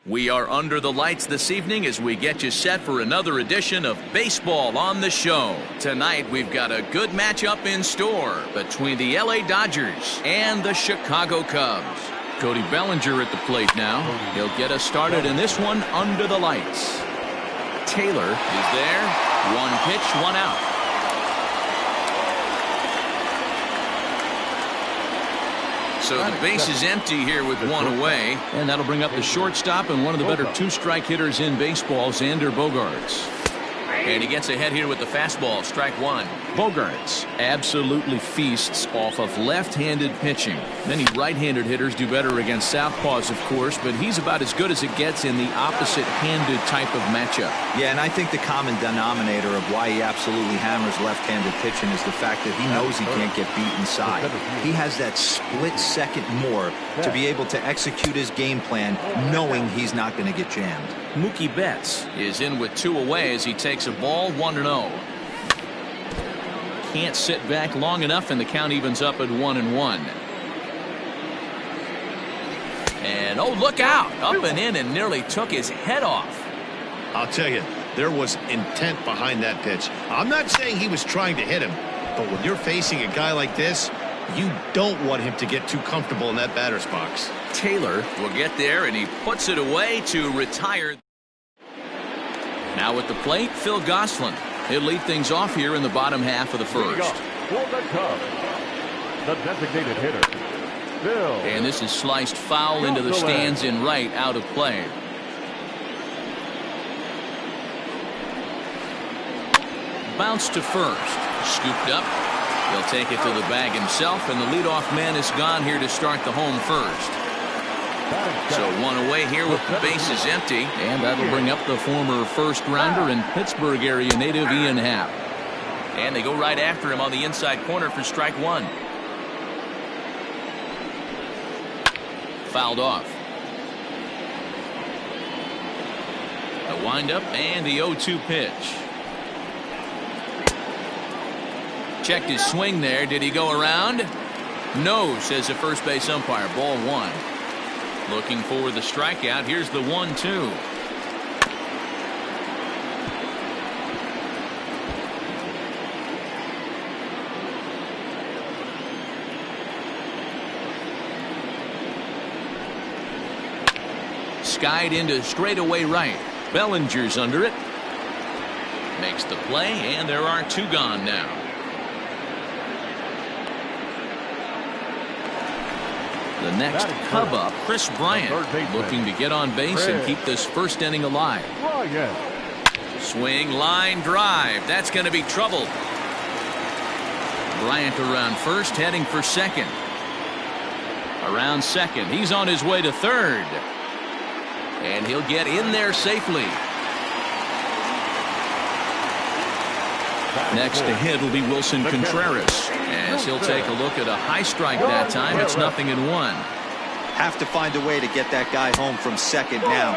We are under the lights this evening as we get you set for another edition of Baseball on the Show. Tonight, we've got a good matchup in store between the LA Dodgers and the Chicago Cubs. Cody Bellinger at the plate now. He'll get us started in this one under the lights. Taylor is there. One pitch, one out. So the base is empty here with one away. And that'll bring up the shortstop and one of the better two-strike hitters in baseball, Xander Bogaerts. And he gets ahead here with the fastball, strike one. Bogaerts absolutely feasts off of left-handed pitching. Many right-handed hitters do better against southpaws, of course, but he's about as good as it gets in the opposite-handed type of matchup. Yeah, and I think the common denominator of why he absolutely hammers left-handed pitching is the fact that he knows he can't get beat inside. He has that split second more to be able to execute his game plan knowing he's not going to get jammed. Mookie Betts is in with two away as he takes a ball 1-0. Can't sit back long enough, and the count evens up at 1-1. And oh, look out! Up and in and nearly took his head off. I'll tell you, there was intent behind that pitch. I'm not saying he was trying to hit him, but when you're facing a guy like this, you don't want him to get too comfortable in that batter's box. Taylor will get there, and he puts it away to retire. Now at the plate, Phil Gosselin. He'll lead things off here in the bottom half of the first. For the Cubs, the designated hitter, Phil. And this is sliced foul into the stands in right, out of play. Bounce to first. Scooped up. He'll take it to the bag himself, and the leadoff man is gone here to start the home first. So one away here with the bases empty, and that'll bring up the former first-rounder and Pittsburgh area native Ian Happ. And they go right after him on the inside corner for strike one. Fouled off. The windup and the 0-2 pitch. Checked his swing there. Did he go around? No, says the first base umpire. Ball one. Looking for the strikeout. Here's the 1-2. Skied into straightaway right. Bellinger's under it. Makes the play, and there are two gone now. The next Cub up, Chris Bryant, looking to get on base and keep this first inning alive. Swing, line, drive. That's going to be trouble. Bryant around first, heading for second. Around second. He's on his way to third. And he'll get in there safely. Next to hit will be Wilson Contreras, as he'll take a look at a high strike that time. It's 0-1. Have to find a way to get that guy home from second now.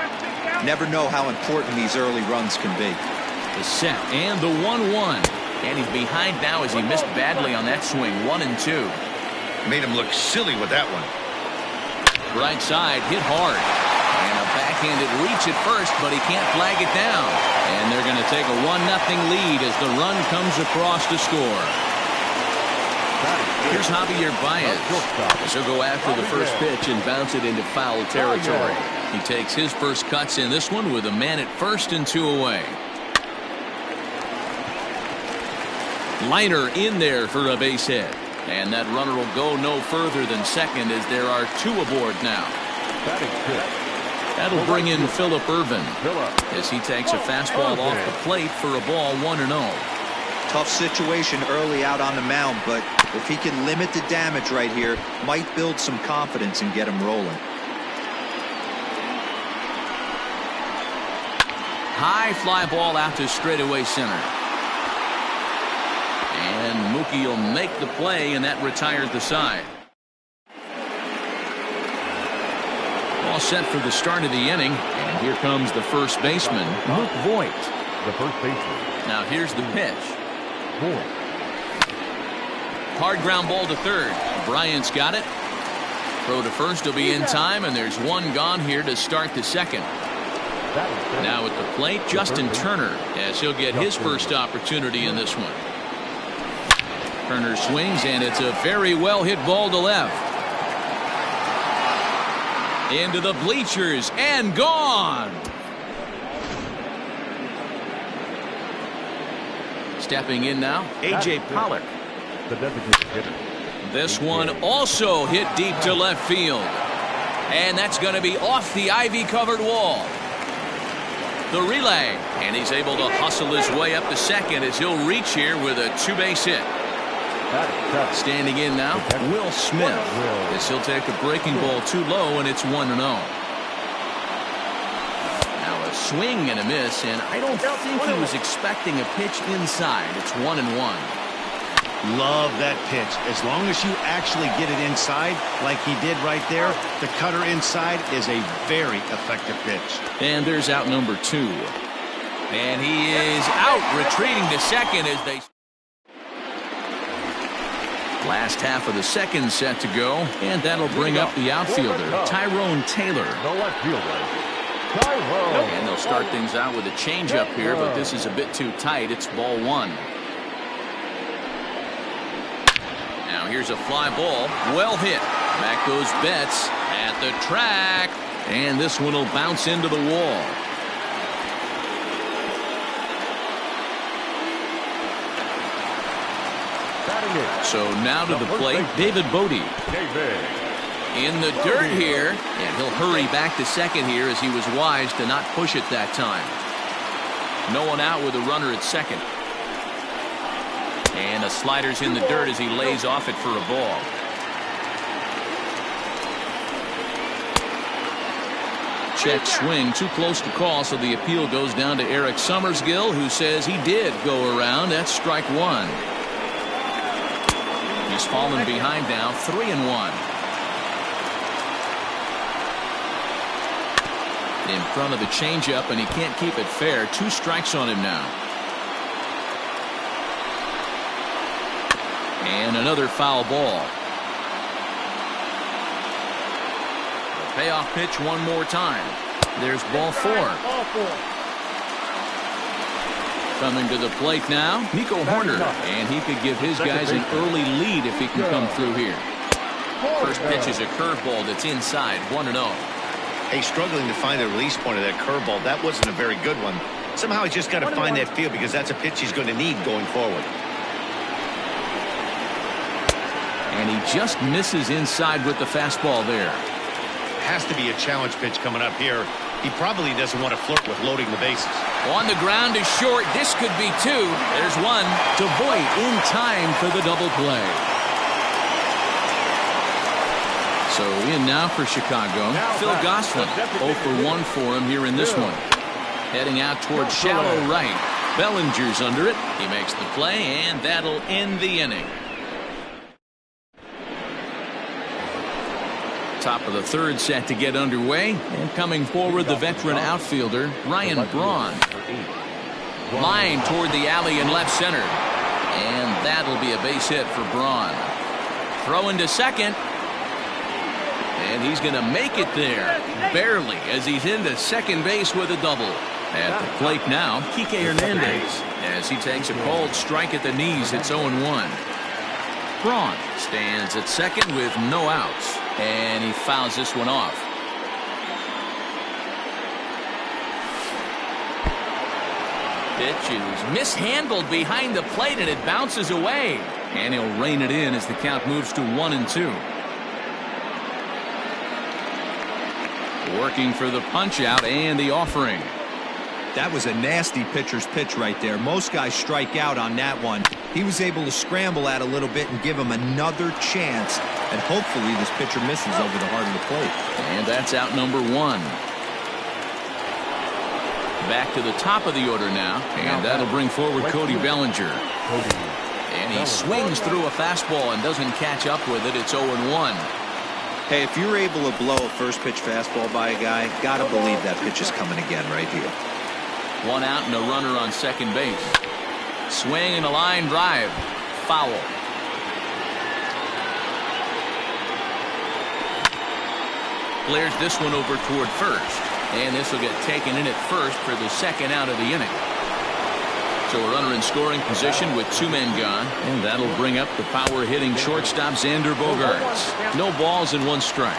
Never know how important these early runs can be. The set and the 1-1. And he's behind now as he missed badly on that swing. 1-2. Made him look silly with that one. Right side, hit hard. And a backhanded reach at first, but he can't flag it down. And they're going to take a 1-0 lead as the run comes across to score. Here's Javier Baez. He'll go after the first pitch and bounce it into foul territory. He takes his first cuts in this one with a man at first and two away. Liner in there for a base hit. And that runner will go no further than second as there are two aboard now. That'll bring in Phillip Ervin as he takes a fastball off the plate for a ball 1-0. Tough situation early out on the mound, but if he can limit the damage right here, might build some confidence and get him rolling. High fly ball out to straightaway center. And Mookie will make the play, and that retires the side. All set for the start of the inning, and here comes the first baseman, Luke Voigt. The first baseman. Now here's the pitch. Hard ground ball to third. Bryant's got it. Throw to first will be in time, and there's one gone here to start the second. Now at the plate, Justin Turner, as he'll get his first opportunity in this one. Turner swings, and it's a very well hit ball to left. Into the bleachers and gone. Stepping in now, A.J. Pollock. The designated hitter. This one also hit deep to left field. And that's going to be off the ivy-covered wall. The relay, and he's able to hustle his way up to second as he'll reach here with a two-base hit. Standing in now, Will Smith, as he'll take a breaking ball too low, and it's 1-0. Now a swing and a miss, and I don't think he was expecting a pitch inside. It's 1-1. Love that pitch. As long as you actually get it inside, like he did right there, the cutter inside is a very effective pitch. And there's out number 2. And he is out, retreating to second as they... Last half of the second set to go, and that'll bring up the outfielder, Tyrone Taylor. The left fielder, Tyrone. And they'll start things out with a changeup here, but this is a bit too tight. It's ball 1. Now here's a fly ball, well hit. Back goes Betts at the track, and this one will bounce into the wall. So now to the plate, David Bodie. In the dirt here, and he'll hurry back to second here as he was wise to not push it that time. No one out with a runner at second. And a slider's in the dirt as he lays off it for a ball. Check swing, too close to call, so the appeal goes down to Eric Summersgill, who says he did go around. That's strike 1. He's fallen behind now, 3-1. In front of the changeup, and he can't keep it fair. 2 strikes on him now. And another foul ball. The payoff pitch one more time. There's ball 4. Coming to the plate now, Nico Horner, and he could give his guys an early lead if he can come through here. First pitch is a curveball that's inside, 1-0. Hey, struggling to find the release point of that curveball. That wasn't a very good one. Somehow he's just got to find that feel, because that's a pitch he's going to need going forward. And he just misses inside with the fastball there. Has to be a challenge pitch coming up here. He probably doesn't want to flirt with loading the bases. On the ground is short. This could be 2. There's 1 to Voit in time for the double play. So in now for Chicago, Phil Gosselin. 0 for 1 for him here in this one. Heading out towards shallow right. Bellinger's under it. He makes the play, and that'll end the inning. Top of the third set to get underway, and coming forward the veteran outfielder Ryan Braun. Line toward the alley in left center, and that'll be a base hit for Braun. Throw into second, and he's going to make it there barely as he's into second base with a double. At the plate now, Kike Hernandez, as he takes a called strike at the knees. It's 0-1. Braun stands at second with no outs, and he fouls this one off. Pitch is mishandled behind the plate, and it bounces away, and he'll rein it in as the count moves to 1-2. Working for the punch out and the offering. That was a nasty pitcher's pitch right there. Most guys strike out on that one. He was able to scramble at a little bit and give him another chance, and hopefully this pitcher misses over the heart of the plate. And that's out number 1. Back to the top of the order now, and that'll bring forward Cody Bellinger. And he swings through a fastball and doesn't catch up with it. It's 0-1. Hey, if you're able to blow a first pitch fastball by a guy, gotta believe that pitch is coming again right here. 1 out and a runner on second base. Swing and a line drive. Foul. Flares this one over toward first. And this will get taken in at first for the second out of the inning. So a runner in scoring position with 2 men gone. And that'll bring up the power-hitting shortstop Xander Bogaerts. No balls and 1 strike.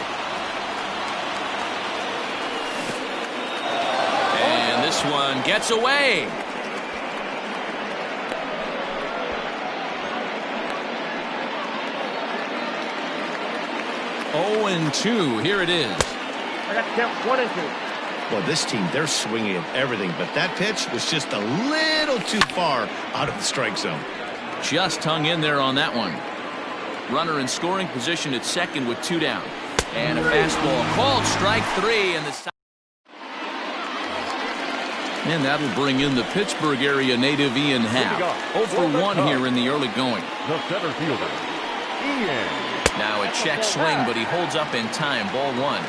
And this one gets away. Oh, and 2. Here it is. I got to count 1 and 2. Well, this team, they're swinging at everything, but that pitch was just a little too far out of the strike zone. Just hung in there on that one. Runner in scoring position at second with 2 down. And a fastball called strike 3. And that'll bring in the Pittsburgh area native Ian Happ. 0 for 1 here in the early going. The center fielder, Ian. Now a check swing, but he holds up in time. Ball 1.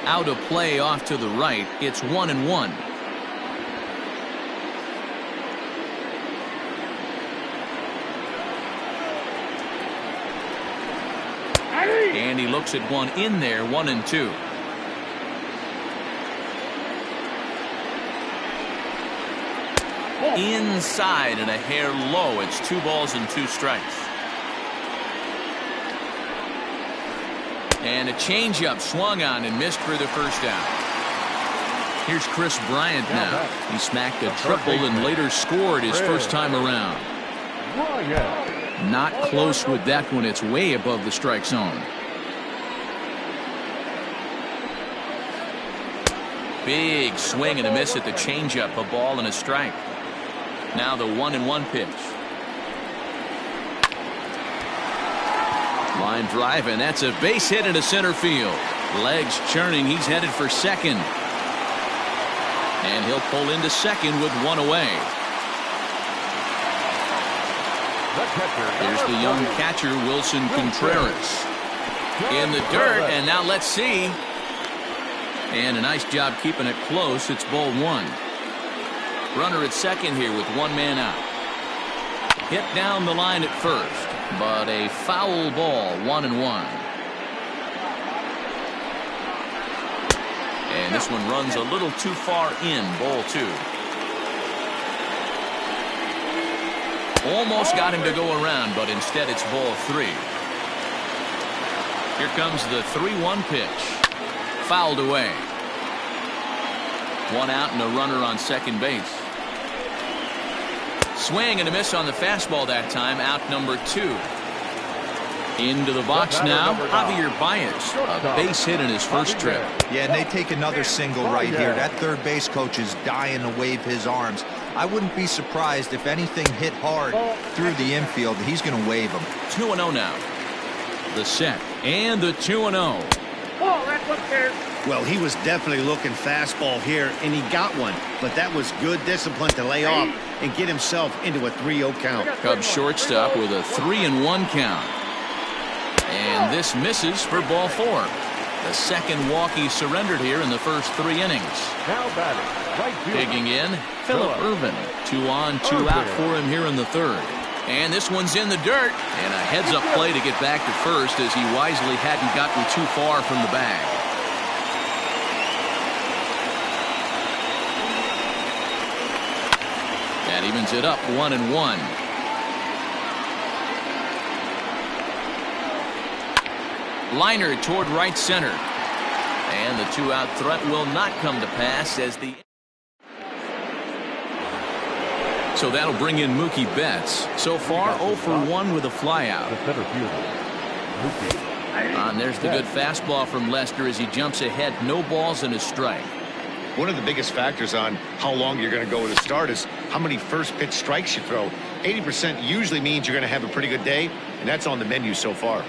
Out of play off to the right. It's 1-1. And he looks at one in there. 1-2. Inside and a hair low. It's 2 balls and 2 strikes. And a changeup swung on and missed for the first out. Here's Chris Bryant now. He smacked a triple and later scored his first time around. Not close with that one. It's way above the strike zone. Big swing and a miss at the changeup. A ball and a strike. Now the 1-1 pitch. Line drive, and that's a base hit into center field. Legs churning. He's headed for second. And he'll pull into second with 1 away. Here's the young catcher, Wilson Contreras. In the dirt, and now let's see. And a nice job keeping it close. It's ball 1. Runner at second here with 1 man out. Hit down the line at first, but a foul ball. 1-1. And this one runs a little too far in. Ball 2. Almost got him to go around, but instead it's ball 3. Here comes the 3-1 pitch. Fouled away. 1 out and a runner on second base. Swing and a miss on the fastball that time. Out number 2. Into the box now, Javier Baez. A base hit in his first trip. Yeah, and they take another single right here. That third base coach is dying to wave his arms. I wouldn't be surprised if anything hit hard through the infield. He's going to wave them. 2-0 now. The set and the 2-0. Oh, that's what cares. Well, he was definitely looking fastball here, and he got one. But that was good discipline to lay off and get himself into a 3-0 count. Cubs shortstop with a 3-1 count. And this misses for ball 4. The second walk he surrendered here in the first 3 innings. Now batting, right field. Digging in, Phillip Ervin. 2 on, 2 out for him here in the 3rd. And this one's in the dirt. And a heads-up play to get back to first as he wisely hadn't gotten too far from the bag. That evens it up 1-1. Liner toward right center. And the 2-out threat will not come to pass as the... So that'll bring in Mookie Betts. So far 0 for 1 with a flyout. And there's the good fastball from Lester as he jumps ahead. No balls and a strike. One of the biggest factors on how long you're going to go with a start is how many first pitch strikes you throw. 80% usually means you're going to have a pretty good day, and that's on the menu so far.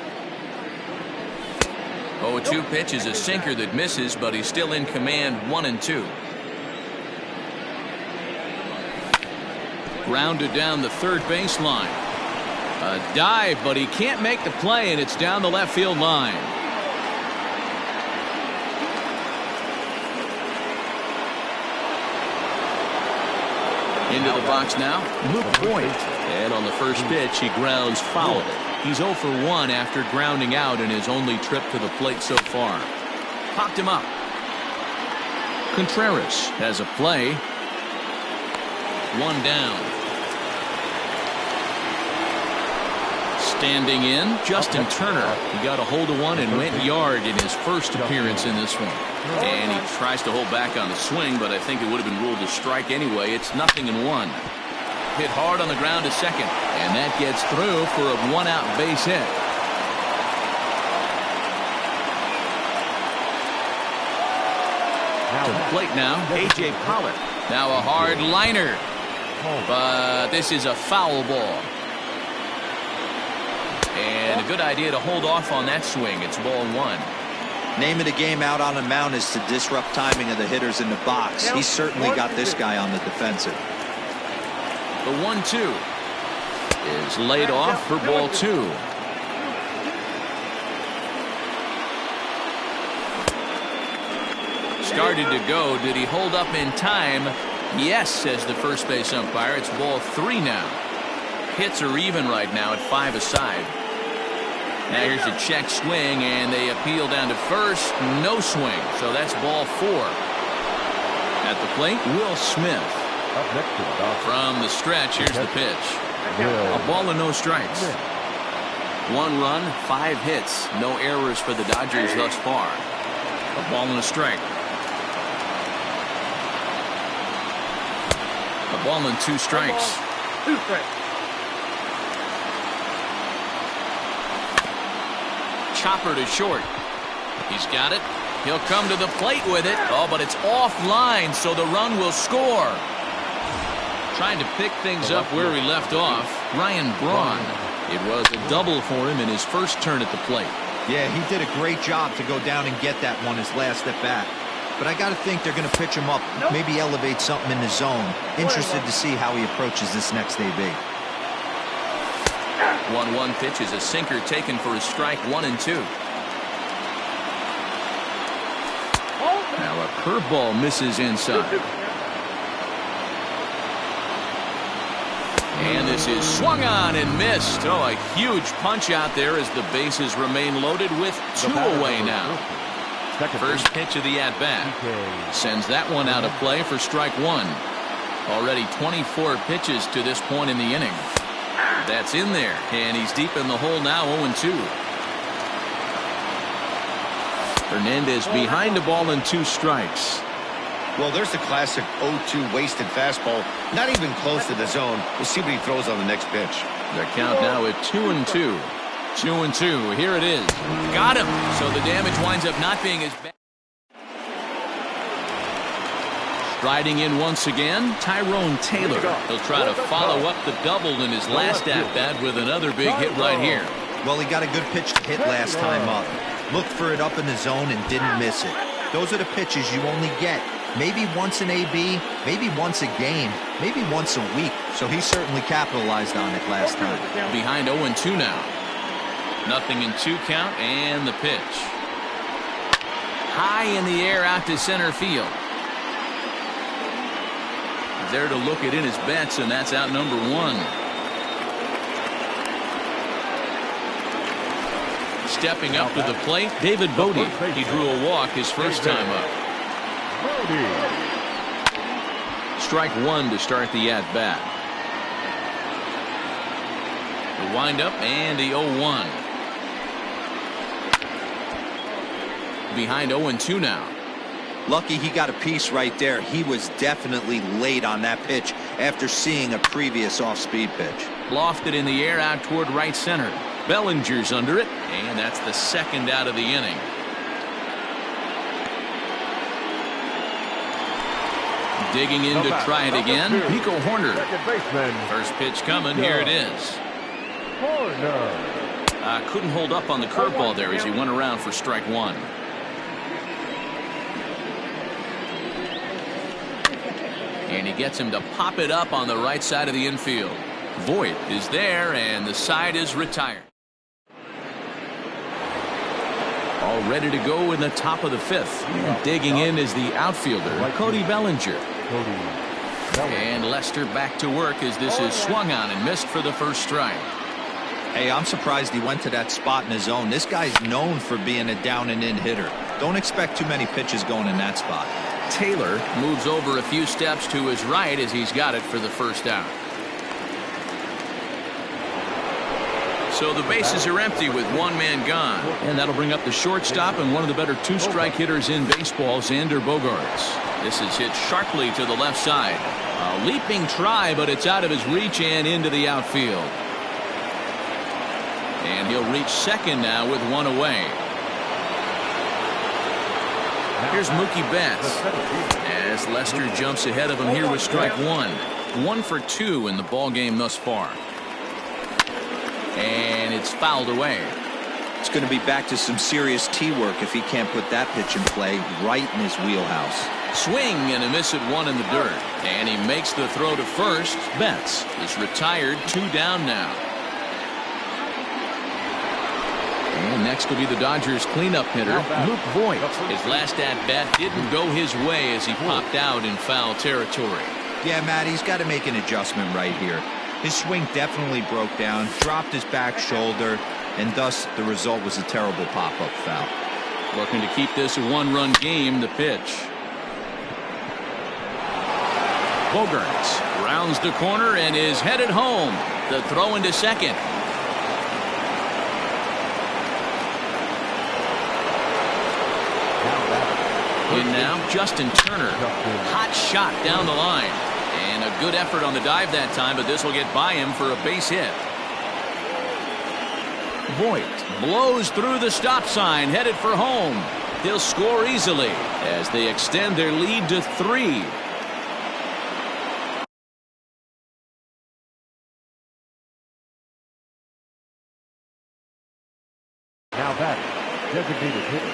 0-2 pitch is a sinker that misses, but he's still in command. 1-2. Grounded down the third baseline. A dive, but he can't make the play, and it's down the left field line. Into the box now, Luke Voigt. And on the first pitch, he grounds foul. He's 0 for 1 after grounding out in his only trip to the plate so far. Popped him up. Contreras has a play. 1 down. Standing in, Justin Turner. He got a hold of one and went yard in his first appearance in this one. And he tries to hold back on the swing, but I think it would have been ruled a strike anyway. It's 0-1. Hit hard on the ground to second, and that gets through for a 1-out base hit. To the plate now, A.J. Pollock. Now a hard liner, but this is a foul ball. And a good idea to hold off on that swing. It's ball 1. Name of the game out on the mound is to disrupt timing of the hitters in the box. He's certainly got this guy on the defensive. The 1-2 is laid off for ball 2. Started to go. Did he hold up in time? Yes, says the first base umpire. It's ball 3 now. Hits are even right now at 5 aside. Now here's a check swing, and they appeal down to first. No swing, so that's ball 4. At the plate, Will Smith. From the stretch, here's the pitch. A ball and no strikes. 1 run, 5 hits. No errors for the Dodgers thus far. A ball and a strike. A ball and 2 strikes. Chopper to short. He's got it. He'll come to the plate with it. Oh, but it's offline, so the run will score. Trying to pick things up where he left off, Ryan Braun. It was a double for him in his first turn at the plate. Yeah, he did a great job to go down and get that one his last at bat. But I got to think they're going to pitch him up, maybe elevate something in the zone. Interested to see how he approaches this next AB. 1-1 pitch is a sinker taken for a strike. 1-2. Now a curveball misses inside. And this is swung on and missed. Oh, a huge punch out there as the bases remain loaded with 2 away now. First pitch of the at-bat. Sends that one out of play for strike 1. Already 24 pitches to this point in the inning. That's in there, and he's deep in the hole now, 0-2. Hernandez behind the ball and 2 strikes. Well, there's the classic 0-2 wasted fastball. Not even close to the zone. We'll see what he throws on the next pitch. The count now at 2-2. 2-2. Here it is. Got him. So the damage winds up not being as bad. Striding in once again, Tyrone Taylor. He'll try to follow up the double in his last at-bat with another big hit right here. Well, he got a good pitch to hit last time up. Looked for it up in the zone and didn't miss it. Those are the pitches you only get maybe once an AB, maybe once a game, maybe once a week. So he certainly capitalized on it last time. Behind 0-2 now. 0-2 count, and the pitch. High in the air out to center field. There to look it in his bets, and that's out number 1. Stepping up to the plate, David Bodie. He drew a walk his first time up. Strike 1 to start the at-bat. The windup and the 0-1. Behind 0-2 now. Lucky he got a piece right there. He was definitely late on that pitch after seeing a previous off-speed pitch. Lofted in the air out toward right center. Bellinger's under it, and that's the second out of the inning. Digging in to try it again, Nico Horner. First pitch coming, here it is. Couldn't hold up on the curveball there as he went around for strike 1. And he gets him to pop it up on the right side of the infield. Voit is there, and the side is retired. All ready to go in the top of the 5th. And digging in is the outfielder, Cody Bellinger. And Lester back to work as this is swung on and missed for the first strike. Hey, I'm surprised he went to that spot in his zone. This guy's known for being a down and in hitter. Don't expect too many pitches going in that spot. Taylor moves over a few steps to his right as he's got it for the first out. So the bases are empty with one man gone. And that'll bring up the shortstop and one of the better two-strike hitters in baseball, Xander Bogaerts. This is hit sharply to the left side. A leaping try, but it's out of his reach and into the outfield. And he'll reach second now with one away. Here's Mookie Betts as Lester jumps ahead of him here with strike one. 1 for 2 in the ball game thus far. And it's fouled away. It's going to be back to some serious tee work if he can't put that pitch in play right in his wheelhouse. Swing and a miss at one in the dirt. And he makes the throw to first. Betts is retired, 2 down now. And next will be the Dodgers cleanup hitter, Luke Voigt. His last at-bat didn't go his way as he popped out in foul territory. Yeah, Matt, he's got to make an adjustment right here. His swing definitely broke down, dropped his back shoulder, and thus the result was a terrible pop-up foul. Looking to keep this a one-run game, the pitch. Bogaerts rounds the corner and is headed home. The throw into second. In now, Justin Turner. Hot shot down the line. And a good effort on the dive that time, but this will get by him for a base hit. Voigt blows through the stop sign, headed for home. He'll score easily as they extend their lead to 3. Now back, designated hitter,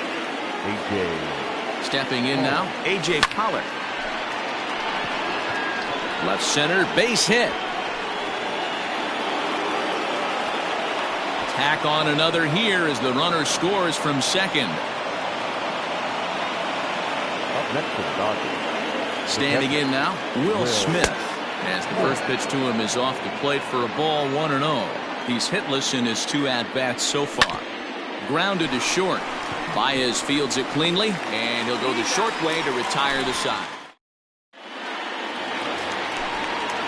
A.J. Stepping in now, A.J. Pollard. Left center, base hit. Tack on another here as the runner scores from second. Up next to the Dodgers. Standing in now, Will Smith. As the first pitch to him is off the plate for a ball, 1-0. He's hitless in his 2 at-bats so far. Grounded to short. Baez fields it cleanly, and he'll go the short way to retire the side.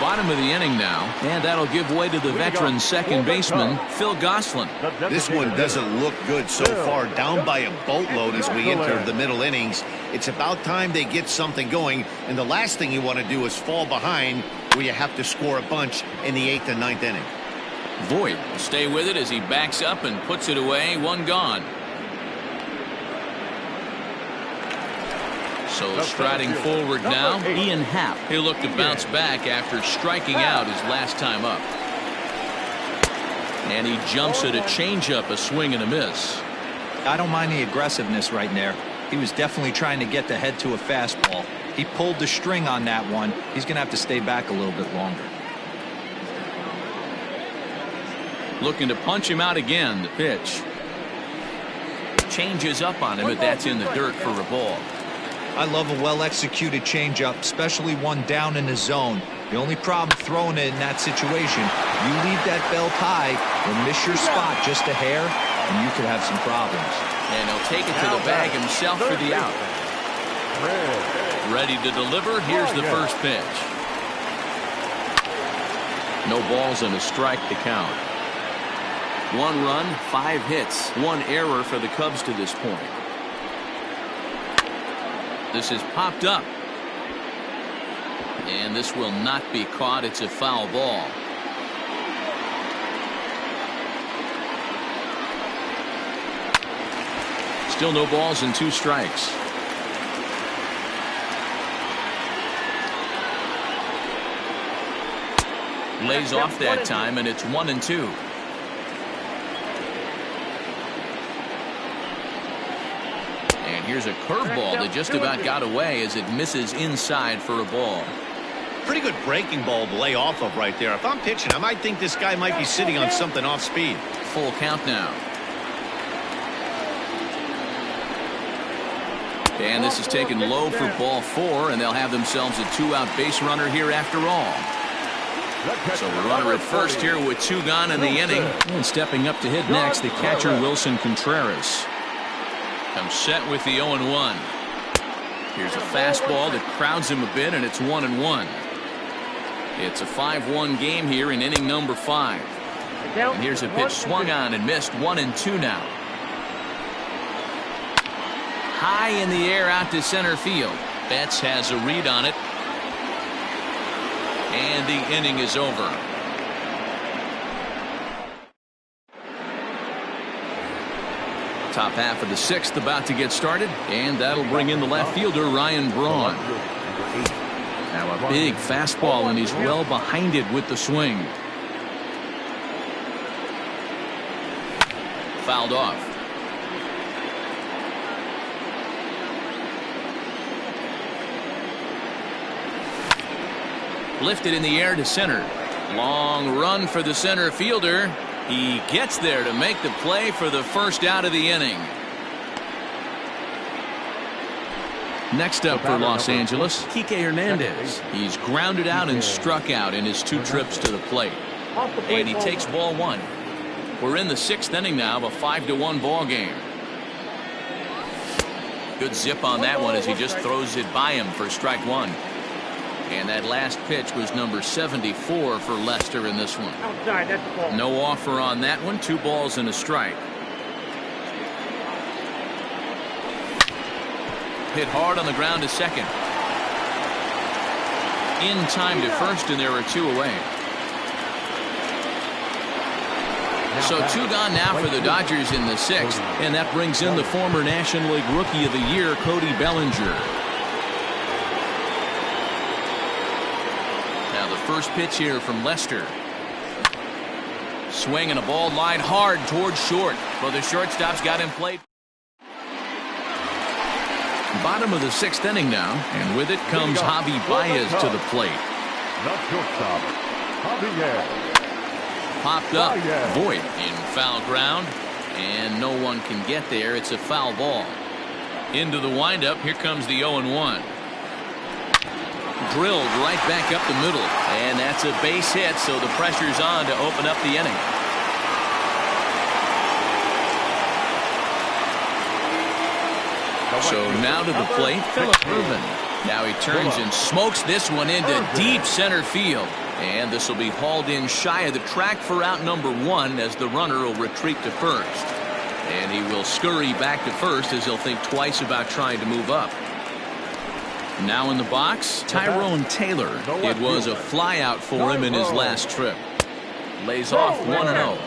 Bottom of the inning now, and that'll give way to the veteran second baseman, Phil Gosselin. This one doesn't look good so far. Down by a boatload as we enter the middle innings. It's about time they get something going, and the last thing you want to do is fall behind where you have to score a bunch in the 8th and 9th inning. Voigt will stay with it as he backs up and puts it away, 1 gone. So striding forward now, Ian Happ. He'll look to bounce back after striking out his last time up. And he jumps at a changeup, a swing and a miss. I don't mind the aggressiveness right there. He was definitely trying to get the head to a fastball. He pulled the string on that one. He's going to have to stay back a little bit longer. Looking to punch him out again, the pitch. Changes up on him, but that's in the dirt for a ball. I love a well-executed changeup, especially one down in the zone. The only problem throwing it in that situation, you leave that belt high or miss your spot just a hair, and you could have some problems. And he'll take it to the bag himself for the out. Ready to deliver. Here's the first pitch. No balls and a strike to count. 1 run, 5 hits, 1 error for the Cubs to this point. This is popped up. And this will not be caught. It's a foul ball. Still no balls and 2 strikes. Lays off that time, and it's 1-2. Here's a curveball that just about got away as it misses inside for a ball. Pretty good breaking ball to lay off of right there. If I'm pitching, I might think this guy might be sitting on something off speed. Full count now. And this is taken low for ball 4, and they'll have themselves a 2-out base runner here after all. So a runner at first here with 2 gone in the inning. And stepping up to hit next, the catcher Wilson Contreras. Comes set with the 0-1. Here's a fastball that crowds him a bit, and it's 1-1. It's a 5-1 game here in inning number 5. And here's a pitch swung on and missed. 1-2 now. High in the air out to center field. Betts has a read on it. And the inning is over. Top half of the 6th about to get started, and that'll bring in the left fielder Ryan Braun. Now a big fastball, and he's well behind it with the swing. Fouled off. Lifted in the air to center. Long run for the center fielder. He gets there to make the play for the first out of the inning. Next up for Los Angeles, Kike Hernandez. He's grounded out and struck out in his 2 trips to the plate. And he takes ball 1. We're in the 6th inning now of a 5-1 ball game. Good zip on that one as he just throws it by him for strike 1. And that last pitch was number 74 for Lester in this one. No offer on that one. 2 balls and a strike. Hit hard on the ground to second. In time to first, and there are 2 away. So 2 gone now for the Dodgers in the 6th, and that brings in the former National League Rookie of the Year, Cody Bellinger. Now the first pitch here from Lester. Swing and a ball line hard towards short. Well, the shortstop's got him played. Bottom of the 6th inning now, and with it comes Javi Baez to the plate. Popped up, Voit in foul ground, and no one can get there. It's a foul ball. Into the windup, here comes the 0-1. Drilled right back up the middle, and that's a base hit, so the pressure's on to open up the inning. So now to the plate, Phillip Ervin. Now he turns and smokes this one into deep center field. And this will be hauled in shy of the track for out number 1 as the runner will retreat to first. And he will scurry back to first as he'll think twice about trying to move up. Now in the box, Tyrone Taylor. It was a fly out for him in his last trip. Lays off 1-0.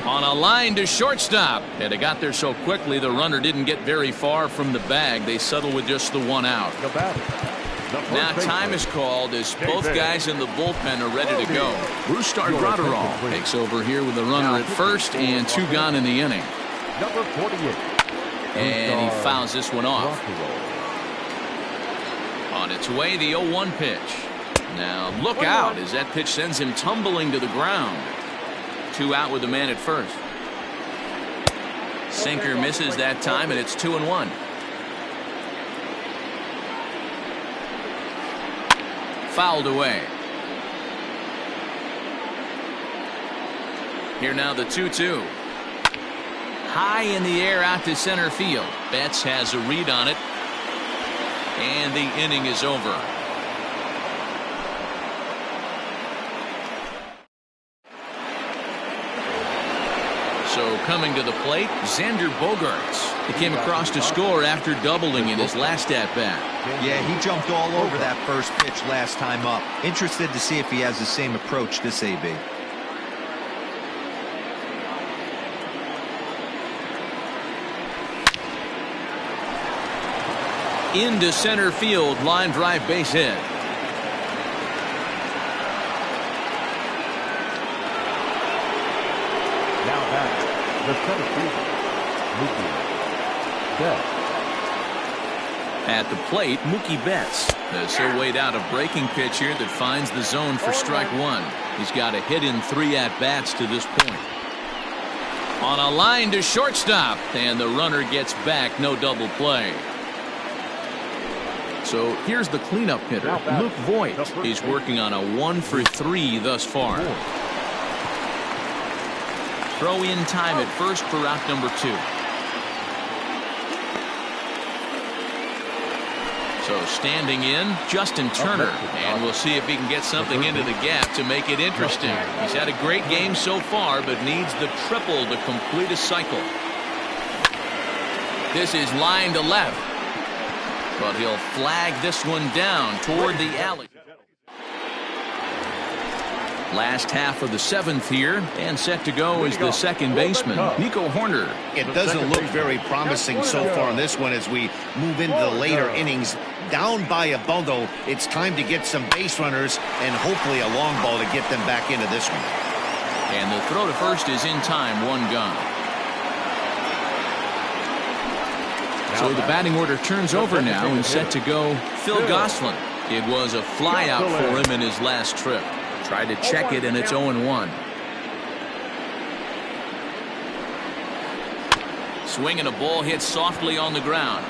On a line to shortstop, and it got there so quickly the runner didn't get very far from the bag. They settle with just the 1 out. Now time is called as both guys in the bullpen are ready to go. Bruce Gratterall takes over here with the runner at first and 2 gone in the inning. Number 48. And he fouls this one off. On its way, the 0-1 pitch. Now look out as that pitch sends him tumbling to the ground. 2 out with the man at first. Sinker misses that time, and it's 2-1. Fouled away. Here now the 2-2. High in the air out to center field. Betts has a read on it. And the inning is over. So coming to the plate, Xander Bogaerts. He came across to score after doubling in his last at-bat. Yeah, he jumped all over that first pitch last time up. Interested to see if he has the same approach this AB. Into center field, line drive base hit. The center fielder, Mookie Betts. At the plate, Mookie Betts has so weighed out a breaking pitch here that finds the zone for strike 1. He's got a hit in 3 at-bats to this point. On a line to shortstop, and the runner gets back. No double play. So here's the cleanup hitter, Luke Voigt. He's working on a 1-for-3 thus far. Throw in time at first for out number 2. So standing in, Justin Turner, and we'll see if he can get something into the gap to make it interesting. He's had a great game so far, but needs the triple to complete a cycle. This is line to left, but he'll flag this one down toward the alley. Last half of the 7th here, and set to go is the second baseman, Nico Horner. It doesn't look very promising so far in this one as we move into the later innings. Down by a bundle, it's time to get some base runners and hopefully a long ball to get them back into this one. And the throw to first is in time, 1 gone. So the batting order turns over now and set to go Phil Gosselin. It was a fly out for him in his last trip. Tried to check it, and it's 0-1. Swinging a ball hit softly on the ground.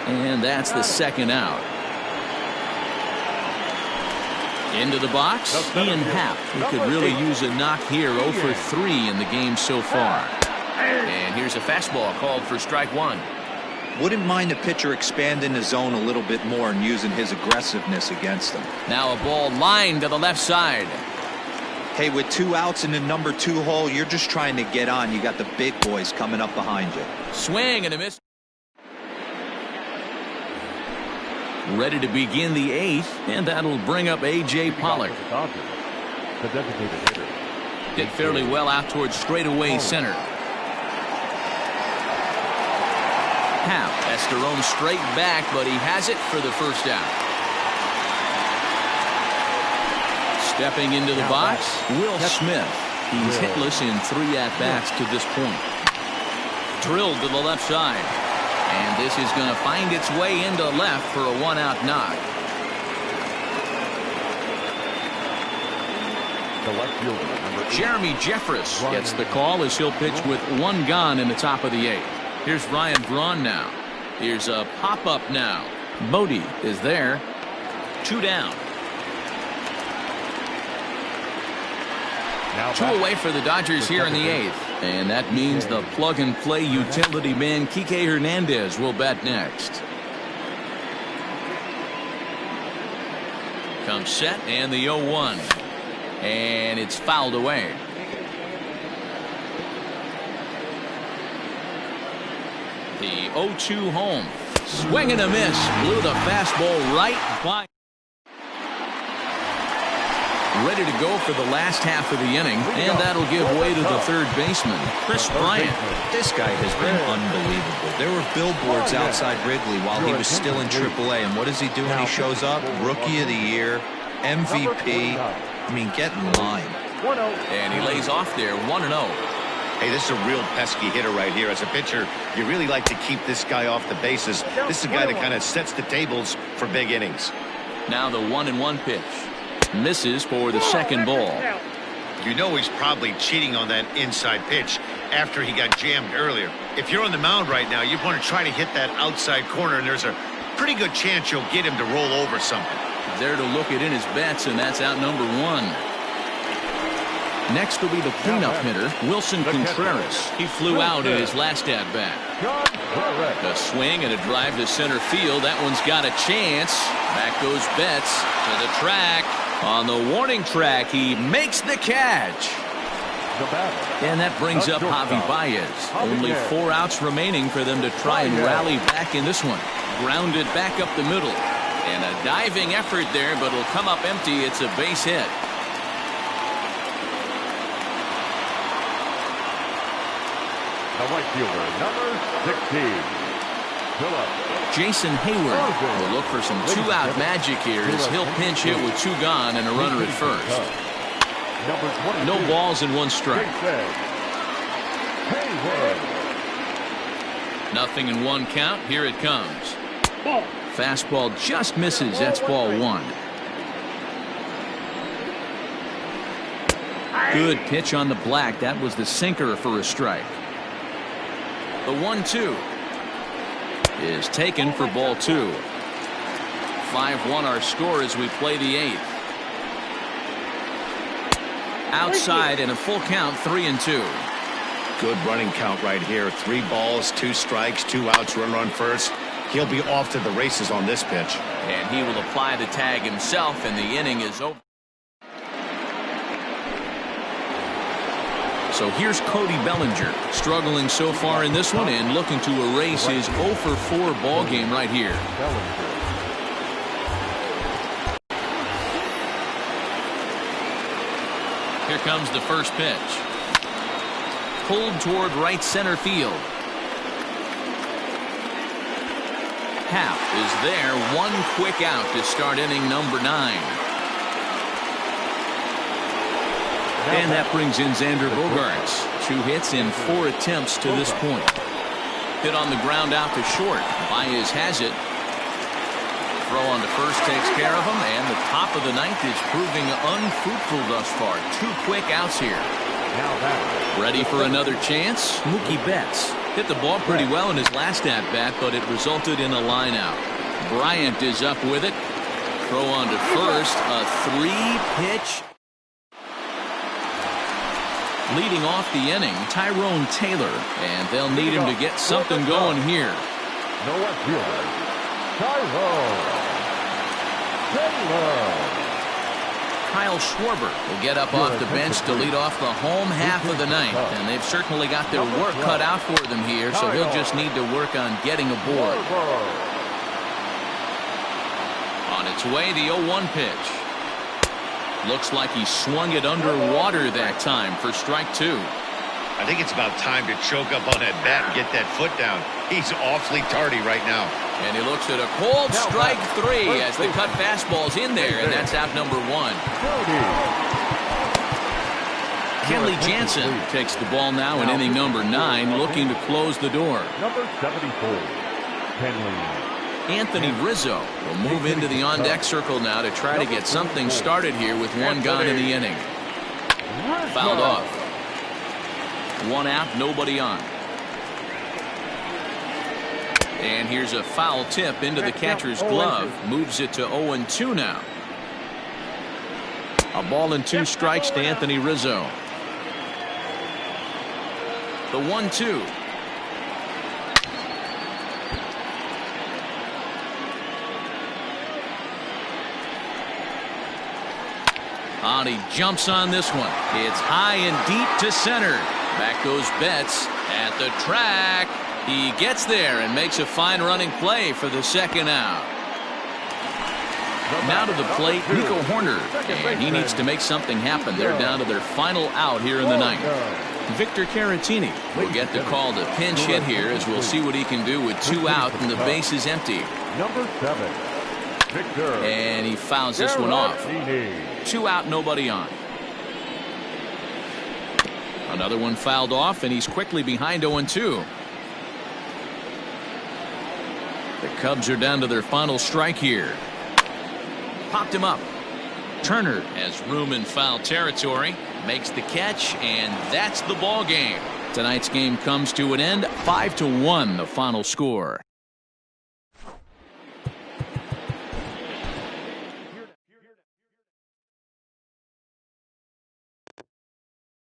And that's the second out. Into the box, Ian Happ. He could really use a knock here. 0-for-3 in the game so far. And here's a fastball called for strike 1. Wouldn't mind the pitcher expanding the zone a little bit more and using his aggressiveness against them. Now a ball lined to the left side. Hey, with 2 outs in the number 2 hole, you're just trying to get on. You got the big boys coming up behind you. Swing and a miss. Ready to begin the 8th, and that'll bring up A.J. Pollock. Did fairly well out towards straightaway center. Happ has to roam straight back, but he has it for the first out. Stepping into the box, Will Smith. He's hitless in 3 at-bats to this point. Drilled to the left side. And this is going to find its way into left for a 1-out knock. Jeremy Jeffress gets the call as he'll pitch with 1 gone in the top of the 8th. Here's Ryan Braun now. Here's a pop-up now. Bodie is there. 2 down. 2 away for the Dodgers here in the 8th. And that means the plug-and-play utility man Kike Hernandez will bat next. Comes set and the 0-1. And it's fouled away. The 0-2 home. Swing and a miss. Blew the fastball right by. Ready to go for the last half of the inning, and that'll give way to the third baseman, Chris Bryant. This guy has been unbelievable. There were billboards outside Wrigley while he was still in AAA, and what does he do when he shows up? Rookie of the Year, MVP. I mean, get in line. And he lays off there, 1-0. Hey, this is a real pesky hitter right here. As a pitcher, you really like to keep this guy off the bases. This is a guy that kind of sets the tables for big innings. Now the 1-1 pitch. Misses for the second ball. You know he's probably cheating on that inside pitch after he got jammed earlier. If you're on the mound right now, you want to try to hit that outside corner, and there's a pretty good chance you'll get him to roll over something. There to look it in his bets, and that's out number 1. Next will be the cleanup hitter, Wilson Contreras. He flew out in his last at-bat. A swing and a drive to center field. That one's got a chance. Back goes Betts to the track. On the warning track, he makes the catch. And that brings up Javi Baez. Only 4 outs remaining for them to try and rally back in this one. Grounded back up the middle. And a diving effort there, but it'll come up empty. It's a base hit. The right fielder, number 16. Jason Hayward will look for some 2-out magic here as he'll pinch hit with 2 gone and a runner at first. No balls and 1 strike. Nothing in 1 count. Here it comes. Fastball just misses. That's ball 1. Good pitch on the black. That was the sinker for a strike. The 1-2 is taken for ball 2. 5-1 our score as we play the 8th. Outside and a full count, 3-2. Good running count right here. 3 balls, 2 strikes, 2 outs, run first. He'll be off to the races on this pitch. And he will apply the tag himself, and the inning is over. So here's Cody Bellinger, struggling so far in this one and looking to erase his 0-for-4 ball game right here. Here comes the first pitch. Pulled toward right center field. Happ is there. 1 quick out to start inning number 9. And that brings in Xander Bogaerts. 2 hits in 4 attempts to this point. Hit on the ground out to short. Baez has it. Throw on to first takes care of him, and the top of the 9th is proving unfruitful thus far. 2 quick outs here. Ready for another chance? Mookie Betts hit the ball pretty well in his last at-bat, but it resulted in a line-out. Bryant is up with it. Throw on to first. A 3-pitch. Leading off the inning, Tyrone Taylor, and they'll need him to get something going here. No fielder. Tyrone Taylor. Kyle Schwarber will get up off the bench to lead off the home half of the 9th, and they've certainly got their work cut out for them here, so he'll just need to work on getting aboard. On its way, the 0-1 pitch. Looks like he swung it underwater that time for strike 2. I think it's about time to choke up on that bat and get that foot down. He's awfully tardy right now. And he looks at a cold strike 3 as the cut fastball's in there, and that's out number 1. Kenley Jansen takes the ball now in inning number 9, looking to close the door. Number 74, Kenley. Anthony Rizzo will move into the on-deck circle now to try to get something started here with 1 gone in the inning. Fouled off. 1 out, nobody on. And here's a foul tip into the catcher's glove. Moves it to 0-2 now. A ball and 2 strikes to Anthony Rizzo. The 1-2. And he jumps on this one. It's high and deep to center. Back goes Betts at the track. He gets there and makes a fine running play for the 2nd out. Now to the plate, Nico Horner, and he needs to make something happen. They're down to their final out here in the 9th. Victor Caratini will get the call to pinch hit here, as we'll see what he can do with 2 out and the base is empty. Number 7, Victor. And he fouls this one off. 2 out, nobody on. Another one fouled off, and he's quickly behind 0-2. The Cubs are down to their final strike here. Popped him up. Turner has room in foul territory. Makes the catch, and that's the ball game. Tonight's game comes to an end. 5-1 the final score.